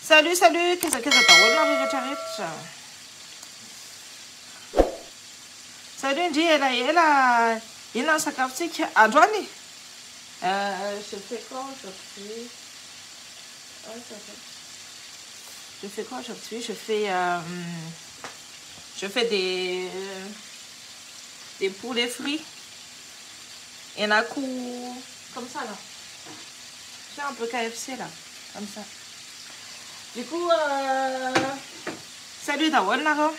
Salut, salut, qu'est-ce que t'as? Salut, Ndi, il a sa cafetique à Johnny. Je fais quoi aujourd'hui? Je fais quoi aujourd'hui? Je fais des poulets frits. Et un coup, comme ça, là. Je fais un peu KFC, là, comme ça. Du coup, salut Dawon, là.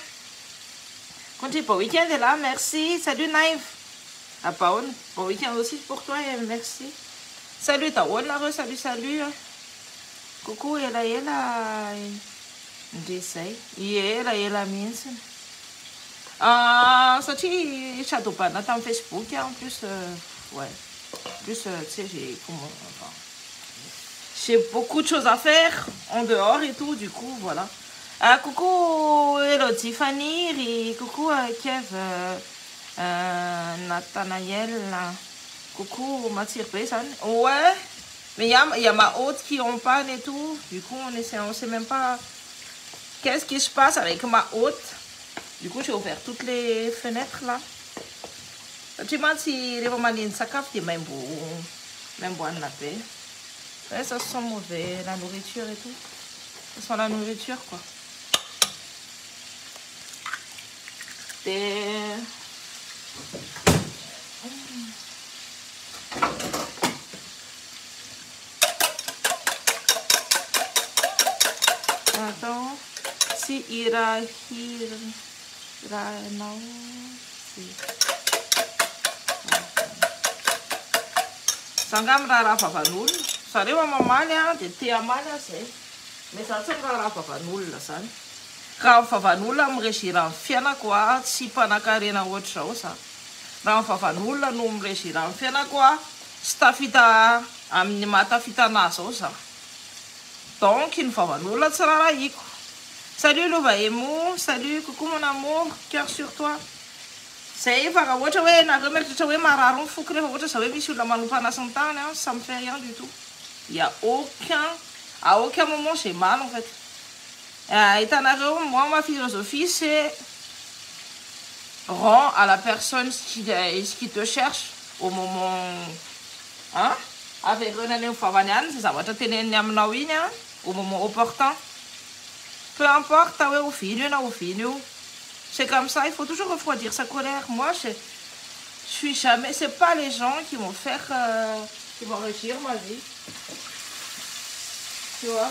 Quand tu es pour le week-end, est là, merci. Salut Naïf. Ah, Paon, bon week-end aussi pour toi, et merci. Salut Dawon, là, salut, salut. Coucou, elle a. J'essaye. Elle a mince. Ça, tu château pas, là, t'as Facebook, en plus, ouais. Plus, tu sais, j'ai beaucoup de choses à faire en dehors et tout, du coup, voilà. Coucou hello Tiffany, et coucou Kev, Nathanaël, coucou Mathilde Paysan. Ouais, mais il y a ma hôte qui en panne et tout, du coup on sait même pas qu'est-ce qui se passe avec ma hôte. Du coup j'ai ouvert toutes les fenêtres là. Tu m'as dit les romanines ça capte même bon la paix. Ouais, ça sent mauvais, la nourriture et tout. Ça sent la nourriture, quoi. Attends. Si ira non. Si. Sangam rara favanul. Sareva mamalia de te amalia c'est. Mais ça c'est rara favanul la san. Raha favanolona miresira amin'ny fiainako a tsy mpanan-karena ohatr'izao za. Raha favanolona no miresira amin'ny fiainako a tsy tafita amin'ny mahatafitana zao za. Donc ny favanolona tsy rarahiko. Salut Lova Emo, salut, coucou mon amour, cœur sur toi. Zay fa raha ohatra hoe nareo mieritratra hoe marary ny foko rehefa ohatra zao hoe misy olona manompa anasany tany, ça me fait rien du tout. Il y a à aucun moment j'ai mal en fait. Moi, ma philosophie, c'est rends à la personne ce qui te cherche au moment. Hein? Avec René Favanian, c'est ça, au moment opportun. Peu importe, au final. C'est comme ça, il faut toujours refroidir sa colère. Moi, je suis jamais. C'est pas les gens qui vont faire. Qui vont régir ma vie. Tu vois?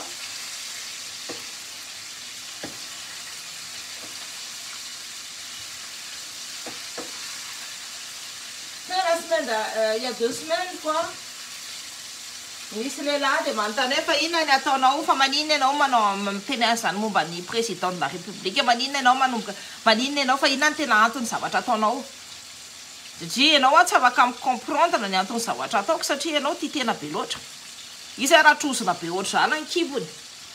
Il y a 2 semaines quoi. Misy lehilahy dia manontany hoe fa inona ny ataonao fa maninona ianao manao teny an'izany momba ny président de la république maninona ianao manomboka maninona ianao fa inona ny tena antony zavatra ataonao satria ianao a tsy afaka micomprendre ny antony zavatra ataoko satria ianao tia tena be loatra izy aratrozona be oatra zany ny kibony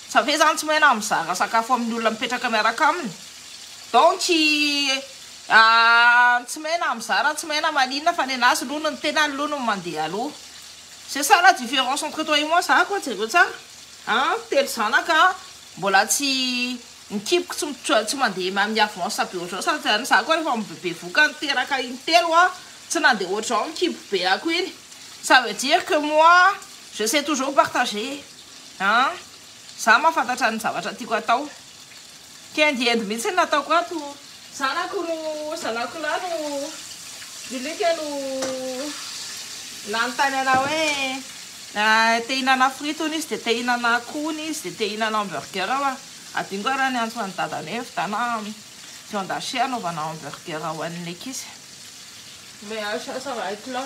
sa ve zany tsy maina mizara sakafo amin'ny olona mipetraka miaraka aminy donc tsy maina mizara tsy maina maninona fa ny anazy lono ny tena ny lono mandeha aloha. C'est ça la différence entre toi et moi, ça quoi, c'est ça? Hein? Telo zanaka mbola tsy nikipiko tsy mandeha amin'ny avance be ohatrao sa za koa rehefa bebe voka niteraka intelo a tsy nandeha ohatrao nikipo be ako iny. Ça veut dire que moi je sais toujours partager. Hein? Za mahafantatra ny zavatra tiako atao. Kendiendy mihitsy nataoko ato. Zanako la no dilika no nanontany anao hoe te hinana fritony izy dia te hinana akony izy dia te hinana hamburger ao a adingo raha ny antso any dadany hoe vidana viande hachée anaovana hamburger ho an'ny ekizy. Mais ça va être là.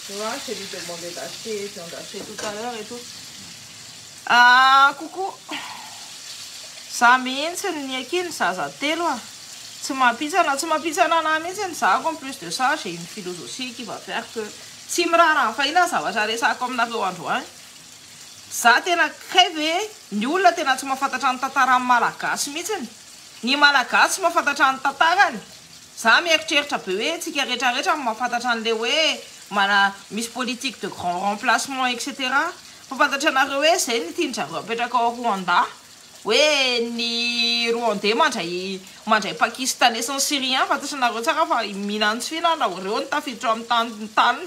Tu vois, je lui demandé d'acheter viande hachée tout à l'heure et tout. Coucou. Za mihitsy ny akiny zaza telo a. Tsy mampitsana anahy mihitsy zako en plus de ça j'ai une philosophie qui va faire que tsy miraharaha fa ina zavatra resako aminareo androany. Za tena crève ny olona tena tsy mahafantatra ny tantara amin'ny malagasy mihitsy. Ny malagasy tsy mahafantatra ny tantarany. Za mieritreritra be hoe tsika rehetrarehetra mahafantatra an'le hoe misy politique de grand remplacement etc. fantatra anareo hoe zay ny tianjareo apetraka ao Rwanda hoe ny Rwandais mandray pakistanais sy ny syrien fantatra anareo tsara fa mihinana tsy fihinana reo ny tafiditra amin'ny tany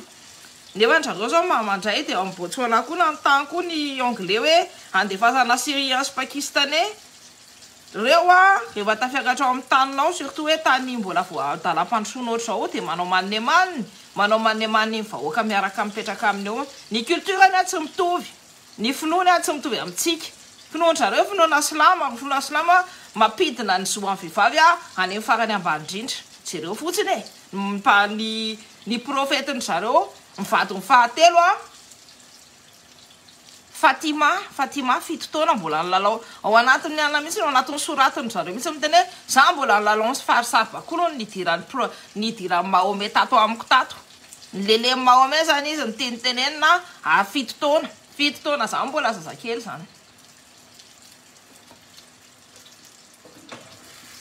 nefa anjareo zao mandray dia amin'ny Botswana koa na ny tany koa ny anglais hoe andefasana syrien sy pakistanais reo rehefa tafiakatra ao amin'ny taninao surtout hoe tany mbola voadalam-pandrosoana ohatr' zao dia manao mannemaniny vahoaka miaraka mipetraka aminy eo ny culture tsy mitovy ny finoana tsy mitovy amintsika finoan'zareo finoana silama mampidina ny zoan'ny vehivavy any amin'ny farany ambany indrindra jereo fotsiny ny profetiny zareo mivady ny fahatelo Fatima 7 taona mbola nilalao ao anatin'ny ana mihitsy ao anatin'ny soratiny zareo mihitsy miteny hoe za mbola nilalao ny farisary bakolo ny diran'ny Mahomet tato amiko tato ny lele Mahomet zany izy nitenitenenina 7 taona za mbola zazakely zany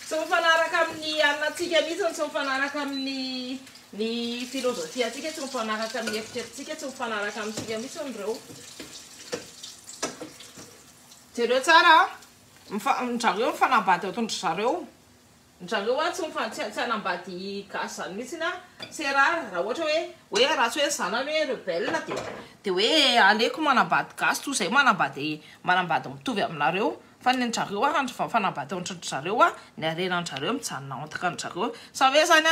tsy mifanaraka amin'ny anatsika mihitsy tsy mifanaraka amin'ny ny filozofia atsika tsy mifanaraka amin'ny eritrerititsika tsy mifanaraka amintsika mihitsy nyreo jereo tsara njareo mifanambady atondry zareo tsy hanambady gasy zany mihitsy na c'est rare raha ohatra hoe raha tsy hoe zanany hoe rebelle dia hoe aleko manambady gasy toy izay manambady mitovy aminareo fa ny anjareo fanambady atondry zareo ny arenanjareo mijanona antaka anjareo sa hoe zany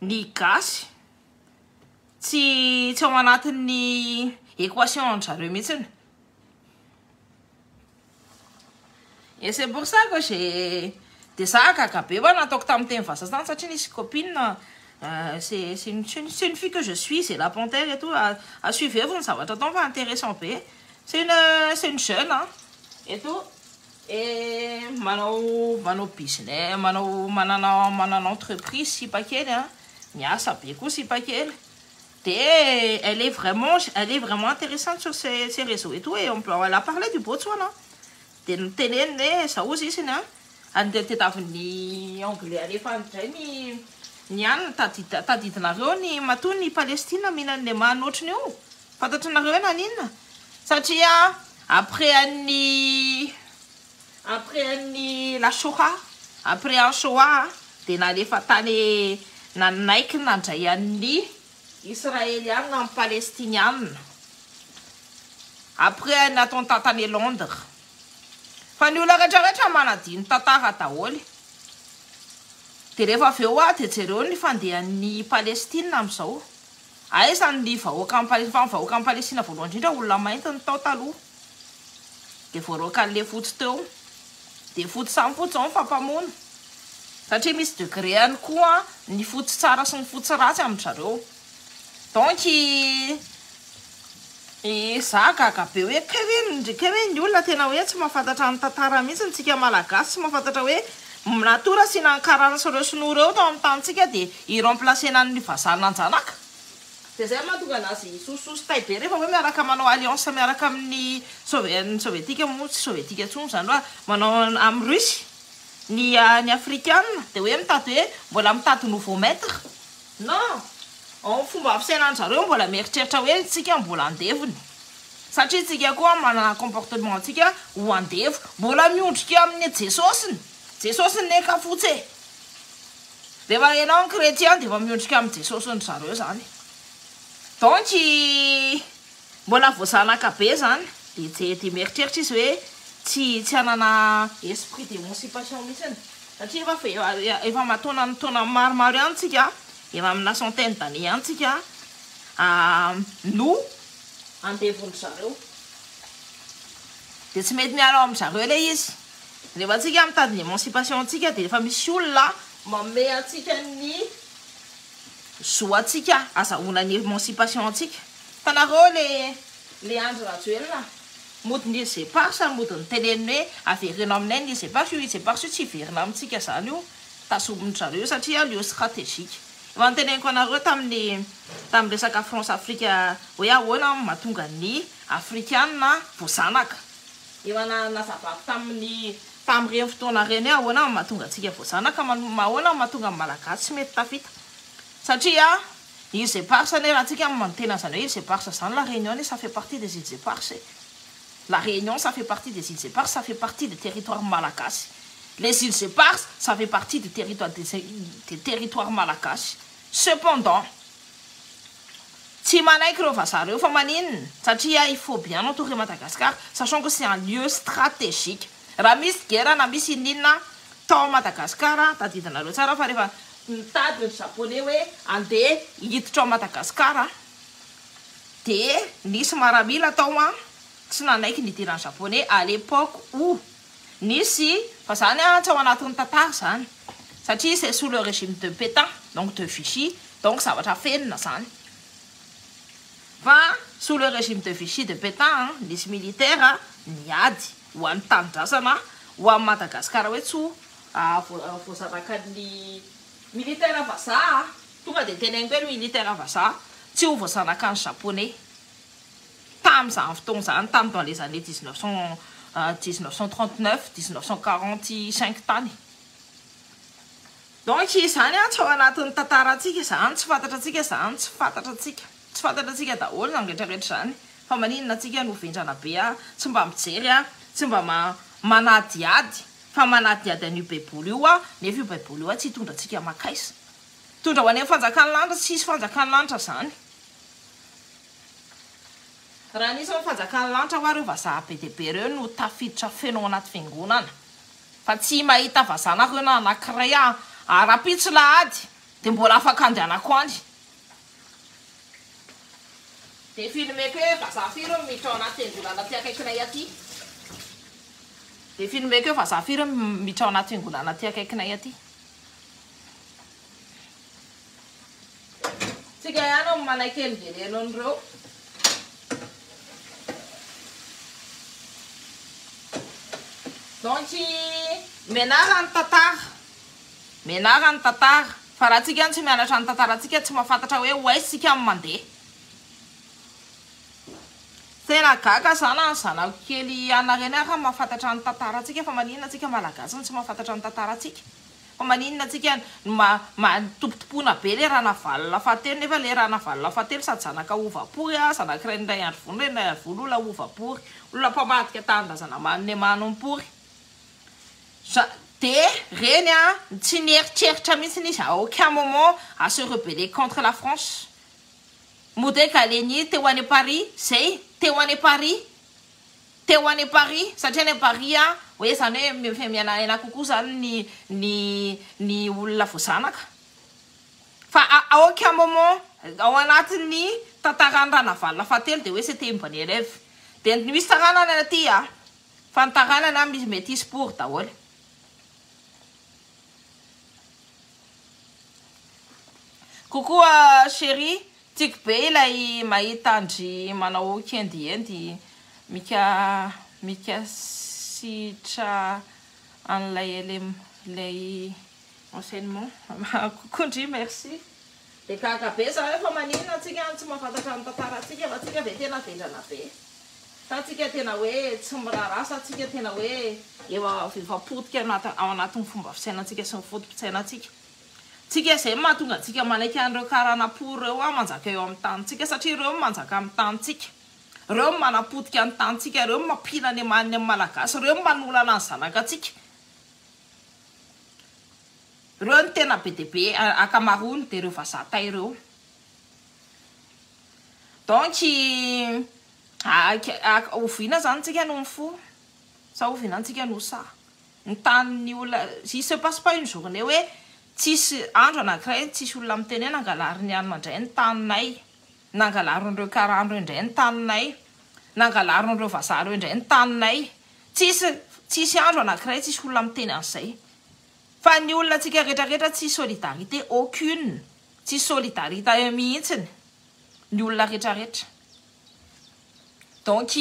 ny gasy tsy ao anatin'ny équation anjareo mihitsy. Et c'est pour ça que j'ai des sacs à caper. Voilà, donc t'as mis un face. Ça, c'est une copine. C'est une fille que je suis. C'est la panthère et tout. À suivre, ça va. T'entends pas intéressant, paix. C'est une jeune, hein. Et tout. Et mano business, mano entreprise, si pas qu'elle, hein. Nia, ça paye quoi, si pas qu'elle. Elle est vraiment intéressante sur ces réseaux et tout. Et elle a parlé du Botswana. Tenene saozy izy iny andeha tetavin'ny anglais alefa andray ny anina tadidinareo ny matoa ny Palestine mihinany le manotriny io fantatranareo hoe naninona satria après la Shoah après en Shoah dia nalefa tany nanaiky nandray an'ny israéliana amin'ny palestiniana après natao tany Londres. Fa ny olona rehetrarehetra manadiny tantara daholo dia rehefa avy eo dia jereo ny fandehan'ny Palestine amin'izao aiza ny vahoaka amin'ny Palestina voalohany indrindra olona mainty ny tao taloha dia voaroaka an'le fotsy teo dia fotsy samy fotsy zao mifampamono satria misy degré ihany koa ny fotsy tsara sy ny fotsy ratsy amin'zareo donc zaka be hoe kely ny olona tena hoe tsy mahafantatra ny tantara mihitsy ntsika malagasy tsy mahafantatra hoe natora sy nankarana sareo sinoa reo tao amin'ny tanitsika dia iremplacena ny vazana anjanaka dia zay mahatonga anazy sososy tay be rehefa hoe miaraka manao alliance miaraka amin'ny sovietika moa tsy sovietika tsony zany hoe manao amin'ny Russie ny africaine dia hoe mitady hoe mbola mitady nouveau maître non fomba afisainan'zareo mbola mieritreritra hoe tsika mbola andevony satria tsika koa manana comportement antsika ho andevo mbola miondrika amin'ny jesosiny ne ka fotsy rehefa ianao ny chrétien dia efa miondrika amin'ny jesosiny zareo zany donc mbola voazanaka be zany dia mieritreritra izy hoe tsy hanana esprit d'émancipation mihitsy satria efa matona ny taona maromaro ihany tsika efa amina centaine d'années ihany tsika no andevony zareo dia tsy mety miala amin'zareo le izy rehefa tsika mitady ny émancipation antsika dia efa misy olona manome atsika ny zo atsika azahoana ny émancipation antsika tanareo le andro rajoelona mody ny zepars mody ny teneniny hoe averina aminay ny zepars io tsy verina amintsika zany io tazomin'ny zareo satria lieu stratégique efa nyteneniko anareo tamin'ny resaka France Afrika hoe ahoana mahatonga ny afrikanina voazanaka efa nazavako tamin'ireny fotoana reny ahoana mahatonga antsika voazanaka ahoana mahatonga malagasy tsy mety tafita satria îles éparses raha antsika manontena zany hoe îles éparses zany la Réunion ça fait partie des îles éparses La Réunion, ça fait partie des îles éparses, ça fait partie des territoires malagasy. Les îles éparses, ça fait partie des territoires malagasy. Cependant, tsy manaiky reo vazaha reo fa maninona satria il faut bien entourer Madagascar, sachant que c'est un lieu stratégique. Raha misy guerre na misy inona tao Madagascar, tadidinareo tsara fa rehefa mitady ny japonais hoe andeha hiditra ao Madagascar dia nisy maramila tao tsy nanaiky nidirany japonais à l'époque où nisy fa zany tsy ao anatin'ny tantara zany satria c'est sous le régime de Pétain, donc de Vichy, donc zavatra fenina zany. Fa sous le régime de Vichy de Pétain nisy militaire niady ho an'ny tanindrazana ho amin'ny Madagascar hoe tso voazanakan'ny militaire vazaha tonga dia tenaingo hoe militaire vazaha tsy ho voazanaka ny japonais tamin'izany fotoana zany tamin'ny dans les années 1939 1945 tany. Donc izany tsy ao anatin'ny tantarantsika zany tsy fantatratsika zany tsy fantatratsika daholo zany rehetrarehetra zany fa maninona atsika no vendrana be tsy mba mijery tsy mba manadiady fa manadiady an'io baiboly io nefa io baiboly io tsy hitondra atsika makaisa tondra ho any amin'ny fanjakany lanitra tsy hisy fanjakany lanitra zany. Raha nisy amin'ny fanjakany lanitra ho reo vazaha be dia be reo no tafiditra feno anaty fiangonana fa tsy mahita vazanareo na anankiray ara-pitso lahady dia mbola afaka andehanako any. Dia filmeko hoe vazaha firy miditra ao anaty fiangonana aty akaikinay aty. Dia filmeko hoe vazaha firy miditra ao anaty fiangonana aty akaikinay aty. Tsika ihany amin'ny manaiky eliveleno an'ireo. Donc menara ny tantara fa raha tsika any tsy mianatra ny tantaratsika tsy mahafantatra hoe hoaisitsika amin'ny mandeha. Tena gaga zany ny zanako kely anareny ary mahafantatra ny tantaratsika fa maninona atsika malagasy tsy mahafantatra ny tantaratsika fa maninona atsika matopotopoana be le rana valona fahatelo nefa le rana valona fahatelo sady zanaka ovapory zanak'iray ndray andro volo ndray andro volo olona ovapory olona mpamadika tanindrazana manone manompory. De reny tsy nieritreritra mihitsy izy à aucun moment à se rebeller contre la France. Mode Galeni teo any Paris zay teo any Paris satria any Paris hoe zany hoe miaina kokoa zany ny olona voazanaka fa à aucun moment ao anatin'ny tantarany rana valona fahatelo dia hoe c'était une bonne élève dia misy taranany anaty fa ny taranany misy mety isy pour daholo. Coucou chérie, tiako be ilay mahita andry manao kendiendy mikasitra an'ilay enseignement. Coucou ndry, merci. Dia gaga be zany fa maninona atsika tsy mahafantatra ny tantaratsika fa atsika ve tena vendrana be. Fa atsika tena hoe tsy mirarasa, atsika tena hoe efa potika ao anatin'ny fomba fisainantsika sy ny fotom-pisainantsika. Tsika izay mahatonga antsika manaiky an'ireo karanapo reo manjaka eo amin'ny tanitsika satria reo manjaka amin'ny tanitsika. Reo manapotika ny tanitsika, reo mampihina ny amaniny amin'ny malagasy, reo manolana ny zanakatsika. Reo ny tena be dia be akamarony dia ireo vazaha taireo. Donc oviana zany tsika no mifo sa oviana antsika no sa ny tanin'ny olona. Il se passe pas une journée hoe tsisy andro anankiray tsisy olona miteny hoe nangalary ny anina indray ny taninay, nangalaron'ireo karandro indray ny taninay, nangalaron'ireo vazaha reo indray ny taninay. Tsisy andro anankiray tsisy olona miteny an'izay. Fa ny olona tsika rehetrarehetra tsy solidarité aucune, tsy solidarité mihitsiny ny olona rehetrarehetra. Donc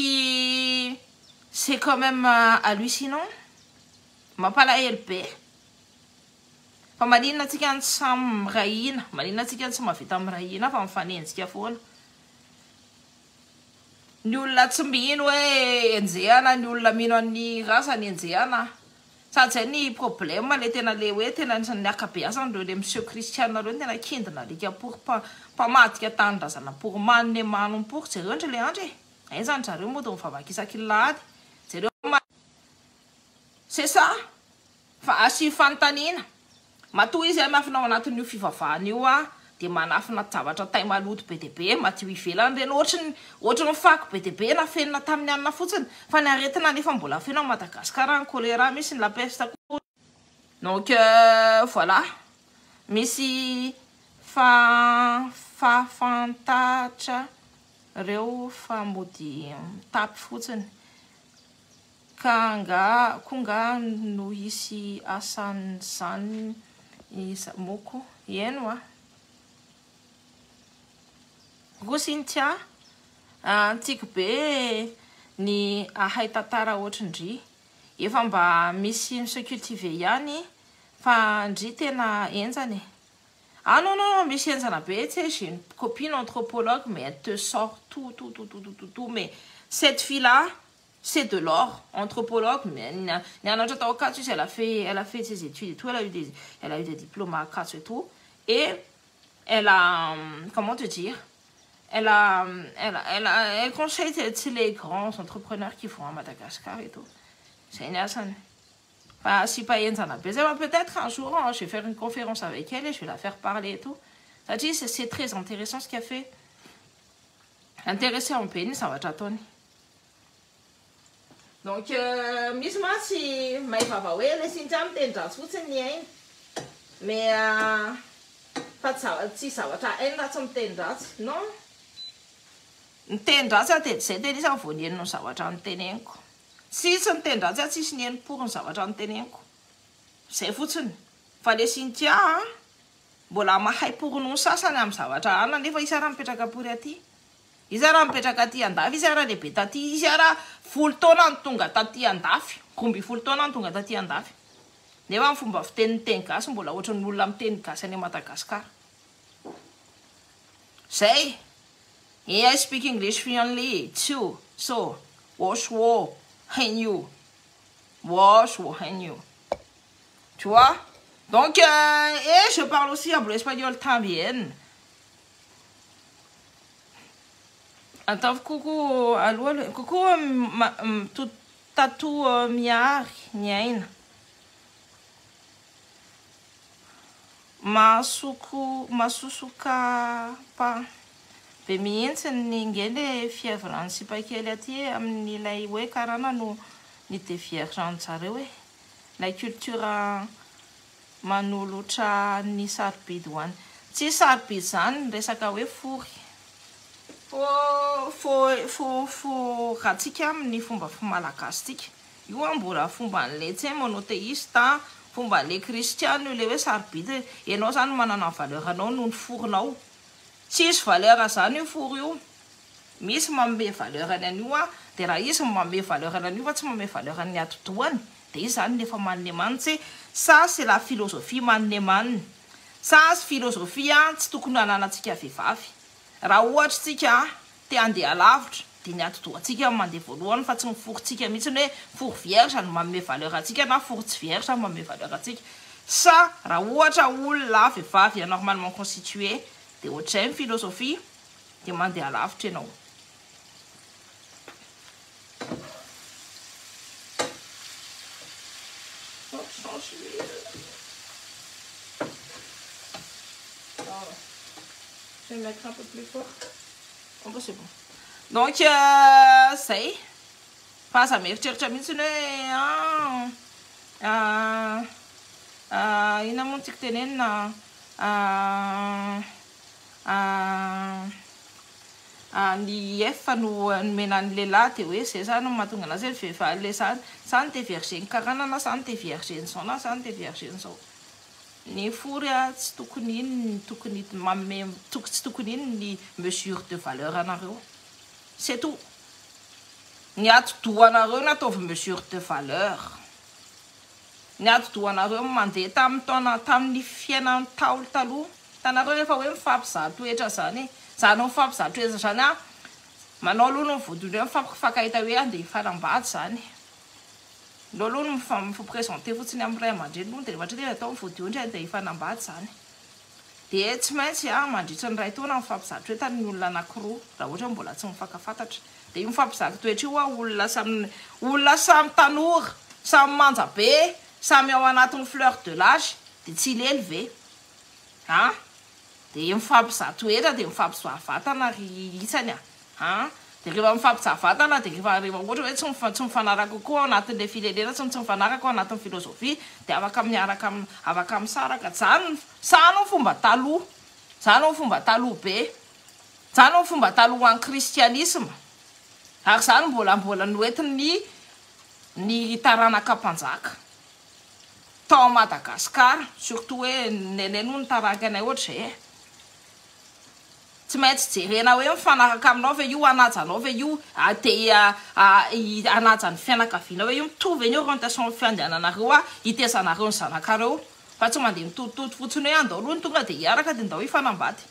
c'est quand même hallucinant, mampalahelo be. Fa maninona atsika ny tsy mirahina, maninona atsika ny tsy mahavita mirahina fa mifanenjika foana. Ny olona tsy mihino hoe enjehana, ny olona mihino an'ny rasany enjehana. Sady zay ny problème le tena le hoe tena ny akabeazan'ireo le monsieur Christian reo tena kindina alika pour mpamadika tanindrazana pour manone manompory zareo ndre le andry. ay zany zareo moa de mivavaka isan-kilahady zareo c'est ça fa asy fanontaniana matoa izy amafinao anatin'io fivavahana io a de manafina zavatra tay maloto be de be matio ivelany reny ohatrany fako be de be na fenina tamin'ny anina fotsiny fa ny aretina nefa mbola fenao Madagasikara ny choléra misy ny la peste koa donc voilà misy fantatra reo fa mody tapy fotsiny ka nga no isy asan'izany moko eno a Gosintia antiky be ny ahay tantara ohatrindry efa mba misy se cultiver ihany fa ndry tena enjany ah non misy enjana be tu sais j'ai une copine anthropologue mais elle te sort tout mais cette fille là c'est de l'or anthropologue mais nianatra tao Akatso izy elle a fait ses études et tout elle a eu des diplômes à Akatso et tout et elle a comment te dire elle conseille les grands entrepreneurs qui font à Madagascar et tout. C'est une asane. Enfin, si pas Yenzana peut-être un jour, je vais faire une conférence avec elle et je vais la faire parler et tout. Ça dit, c'est très intéressant ce qu'elle fait. Intéressé en pénis, ça va t'attendre. Donc, Miss Massi, mais va pas, oui, les Sintiam, t'es déjà tout c'est bien. Mais, pas de ça, si ça va t'attendre, non? Nitendratsy aho de zay tena izy vao nenina ny zavatra noteneniko tsisy nitendratsy aho tsisy nenimpory ny zavatra noteneniko zay fotsiny fa le Cynthia mbola mahay porono sasany amin'ny zavatra anana nefa izy raha mipetraka apory aty izy raha mipetraka aty andafy izy raha lehibe taty izy raha folo taona ny tonga taty andafy gomby folo taona ny tonga taty andafy nefa ny fomba fitenin'ny teny gasy mbola ohatran'ny olona miteny gasy any Madagasikara zay. Yeah, I speak English fluently too. So, wash, and you. Wash, and you. Tu vois? Donc, et je parle aussi un peu espagnol también. Attends, coucou, allô, coucou, tout tatou miar, nyain. Masusuka pa. Be mihitsy ny ngely fihavirany sipakely aty amin'ilay hoe karana no ny déviergeany zareo hoe la culture manolotra ny sarobidy hoany tsy sarobidy zany resaka hoe fory fo rahatsika amin'ny fomba malagasy io mbola fomba an'le tsy monothéiste fomba le kristiana le hoe sarobidy ianao zany manana valeur anao no ny forinao tsisy valeur zany io fory io misy manome valeur any an'io de raha izy manome valeur any an'io fa tsy manome valeur any atotoany de izy zany nefa manne manitsy ça c'est la philosophie manne maniny ça c'est philosophie tsy tokony ananantsika vehivavy raha ohatra tsika te andeha lavitra de ny atotoantsika mandeha voalohany fa tsy miforytsika mihitsy hoe fory vierge no manome valeur atsika na fory tsy vierge manome valeur atsika ça raha ohatra olona vehivavy normalement constitué de ohatr'izay philosophie de mandeha lavitra ianao je vais mettre un peu plus fort bon c'est bon donc zay fa aza mieritreritra mihitsy hoe ina moa tsika tenenina ny efa no nomena ny lehilahy de hoe zay zany mahatonga anazy hoe vehivavy le zany de vierge ny karana na zany de vierge n'izao na zany de vierge n'izao ny fory tsy tokony iny tokony manome tsy tokony iny ny mesure de valeur anareo c'est tout ny atodoanareo no ataovy mesure de valeur ny atodoanareo mandeha tamin'ny fiainan'ny taolo taloha tanareo efa hoe mifampizaha toetra zany zany mifampizaha toetra zany manao aloha no vodiny hoe mifankahita hoe andeha hifanambady zany lo aloha no mifampiprésenter fotsiny amin'ny ray aman-dreny aloha de rehefa tena atao mivodiontry andeha hifanambady zany de tsy maintsy mandritra ny ray taona mifampizaha toetra ny olona anankiroa raha ohatra mbola tsy mifankafantatra dia mifampizaka toetra io a olona samy tanora samy manja be samy ao anatin'ny fleur de l'âge dia tsy lely ve a dia mifampizaka toetra dia mifampizoa vatana ry isany a dia rehefa mifampizoa vatana dia rehefa ohatra hoe tsy mifanaraka koa ao anatin'ilay firenena tsy mifanaraka ao anatin'ny filozofia dia afaka misaraka zany ny fomba taloha zany ny fomba taloha be zany ny fomba taloha any kristianisma ary zany mbola noentiny ny taranaka mpanjaka tao Madagasikara surtout hoe nenay no nitaranaka anay ohatra zay tsy maintsy jerena hoe mifanaraka aminao ve io anajanao ve io dia anajan'ny fianakaviana hoe io mitovy ny orientation fiandehananareo a itezanareo ny zanakareo fa tsy mandeha mitotitoto fotsiny hoe andao aloha ny tonga dia hiaraka dia ndao hifanambady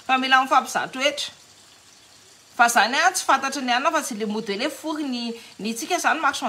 fa mila mifampizaha toetra fa zany a tsy fantatra ny anina fa tsy le mody hoe le fory ny tsika zany marchand